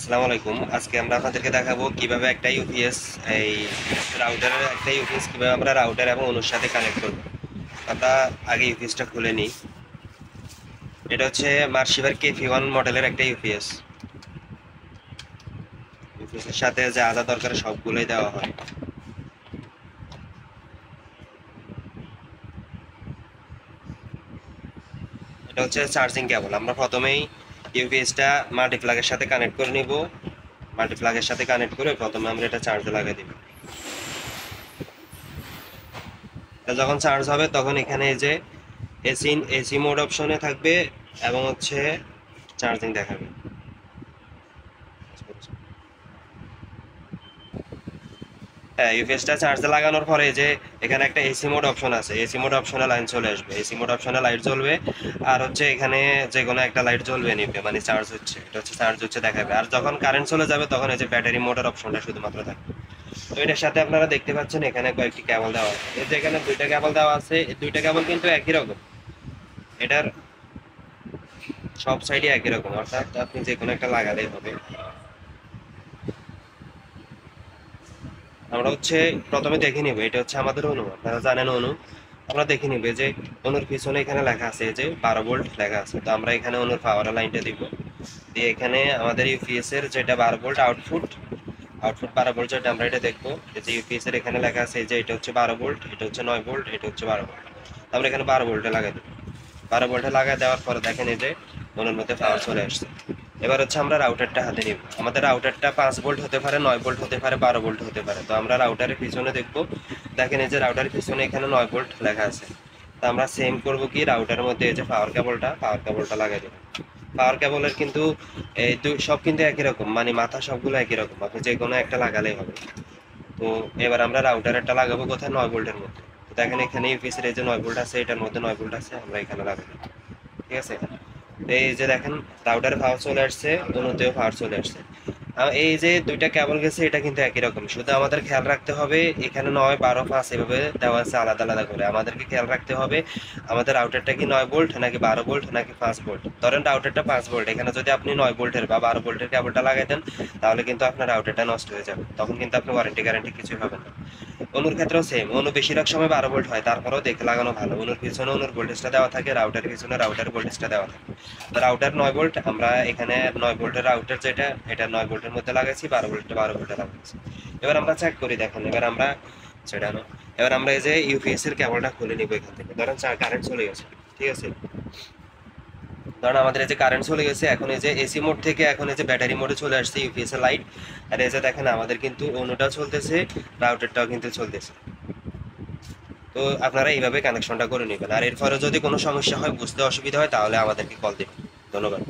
আসসালামু আলাইকুম। আজকে আমরা আপনাদেরকে দেখাবো কিভাবে একটা ইউপিএস এই রাউটারের একটা ইউপিএস কিভাবে আমরা রাউটার এবং অনুর সাথে কানেক্ট করব। আমরা আগে ইউপিএসটা খুলে নিই। এটা হচ্ছে মার্শিভার KP1 মডেলের একটা ইউপিএস। ইউপিএস এর সাথে যা যা দরকার সবগুলোই দেওয়া হয়। এটা হচ্ছে চার্জিং কেবল। আমরা প্রথমেই ইউপিএসটা মাল্টিপ্লাগের সাথে কানেক্ট করে নিব। মাল্টিপ্লাগের সাথে কানেক্ট করে প্রথমে আমরা এটা চার্জে লাগিয়ে দিব। এটা যখন চার্জ হবে তখন এখানে এই যে এসি মোড অপশনে থাকবে এবং হচ্ছে চার্জিং দেখাবে। হ্যাঁ, ইউপিএসটা চার্জে লাগানোর পরে যে এখানে একটা এসি মোড অপশন আছে, এসি মোড অপশনে লাইন চলে আসবে, এসি মোড অপশনে লাইট জ্বলবে। আর হচ্ছে এখানে যে কোনো একটা লাইট জ্বলবে নিবে, মানে চার্জ হচ্ছে, এটা হচ্ছে চার্জ হচ্ছে দেখাবে। আর যখন কারেন্ট চলে যাবে তখন এই যে ব্যাটারি মোডের অপশনটা শুধুমাত্র থাকবে। তো এটার সাথে আপনারা দেখতে পাচ্ছেন এখানে কয়েকটি কেবল দেওয়া আছে। এই যে এখানে দুইটা কেবল দেওয়া আছে, এই দুইটা কেবল কিন্তু একই রকম। এটার সব সাইডে একই রকম, অর্থাৎ আপনি যে কোনো একটা লাগালেই হবে। আমরা হচ্ছে প্রথমে দেখে নিব, এটা হচ্ছে আমাদের অনু, আপনারা জানেন অনু। আমরা দেখে নিব যে অনুর পিছনে এখানে লেখা আছে যে 12 ভোল্ট লেখা আছে। তো আমরা এখানে অনুর পাওয়ার লাইনটা দিব, দিয়ে এখানে আমাদের ইউপিএস এর যেটা 12 ভোল্ট আউটপুট, আউটপুট 12 ভোল্ট যেটা আমরা এটা দেখবো। এই যে ইউপিএস এর এখানে লেখা আছে যে এটা হচ্ছে 12 ভোল্ট, এটা হচ্ছে 9 ভোল্ট, এটা হচ্ছে 12 ভোল্ট। আমরা এখানে 12 ভোল্টে লাগাই দেবো। 12 ভোল্টে লাগাই দেওয়ার পরে দেখেন এই যে অনুর মধ্যে পাওয়ার চলে আসছে। এবার হচ্ছে আমরা রাউটারটা হাতে নিব। আমাদের রাউটারটা 5 ভোল্ট হতে পারে, 9 ভোল্ট হতে পারে, 12 ভোল্ট হতে পারে। তো আমরা রাউটারের পিছনে দেখবো, দেখেন এই যে রাউটারের পিছনে এখানে 9 ভোল্ট লেখা আছে। তো আমরা সেম করব কি, রাউটারের মধ্যে এই যে পাওয়ার কেবলটা লাগাই দেবো। পাওয়ার কেবলের কিন্তু এই সব কিন্তু একই রকম, মানে মাথা সবগুলো একই রকম, আপনি যে কোনো একটা লাগালেই হবে। তো এবার আমরা রাউটারেরটা লাগাবো কোথায়, 9 ভোল্টের মধ্যে। তো দেখেন এখানে ইউপিএসের এই যে 9 ভোল্ট আছে, এটার মধ্যে 9 ভোল্ট আছে, আমরা এখানে লাগাবো। ঠিক আছে, এই যে দেখেন রাউটারে পাওয়ার চলে আসছে, অন্যতেও পাওয়ার চলে আসছে। এই যে দুইটা কেবল গেছে এটা কিন্তু একই রকম, শুধু আমাদের খেয়াল রাখতে হবে এখানে 9, 12, 5 এভাবে দেওয়া আছে আলাদা আলাদা করে। আমাদেরকে খেয়াল রাখতে হবে আমাদের রাউটারটা কি 9 ভোল্ট নাকি 12 ভোল্ট নাকি 5 ভোল্ট। ধরেন রাউটারটা 5 ভোল্ট, এখানে যদি আপনি 9 ভোল্টের বা 12 ভোল্টের কেবলটা লাগাই দেন তাহলে কিন্তু আপনার রাউটারটা নষ্ট হয়ে যাবে, তখন কিন্তু আপনি ওয়ারেন্টি গ্যারান্টি কিছুই পাবেন না। অনুর ক্ষেত্রেও সেম, অনু বেশিরভাগ সময় 12 ভোল্ট হয়, তারপরেও দেখে লাগানো ভালো। অনুর পিছনে অনুর ভোল্টেজটা দেওয়া থাকে, রাউটারের পিছনে রাউটারের ভোল্টেজটা দেওয়া থাকে। তো রাউটার 9 ভোল্ট, আমরা এখানে 9 ভোল্টের রাউটার যেটা, এটা 9 ভোল্টের মধ্যে লাগাইছি, 12 ভোল্টে 12 ভোল্টে লাগাইছি। এবার আমরা চেক করি, দেখেন এবার আমরা সেটা না, এবার আমরা এই যে ইউপিএস এর কেবলটা খুলে নিব এখান থেকে। ধরেন কারেন্ট চলে গেছে, ঠিক আছে, ধরেন আমাদের এই যে কারেন্ট চলে গেছে, এখন এই যে এসি মোড থেকে এখন এই যে ব্যাটারি মোডে চলে আসছে ইউপিএস এর লাইট। আর এই যে দেখেন আমাদের কিন্তু অনুটাও চলতেছে, রাউটারটাও কিন্তু চলতেছে। তো আপনারা এইভাবে কানেকশনটা করে নেবেন। আর এরপরে যদি কোনো সমস্যা হয়, বুঝতে অসুবিধা হয়, তাহলে আমাদেরকে কল দিবেন। ধন্যবাদ।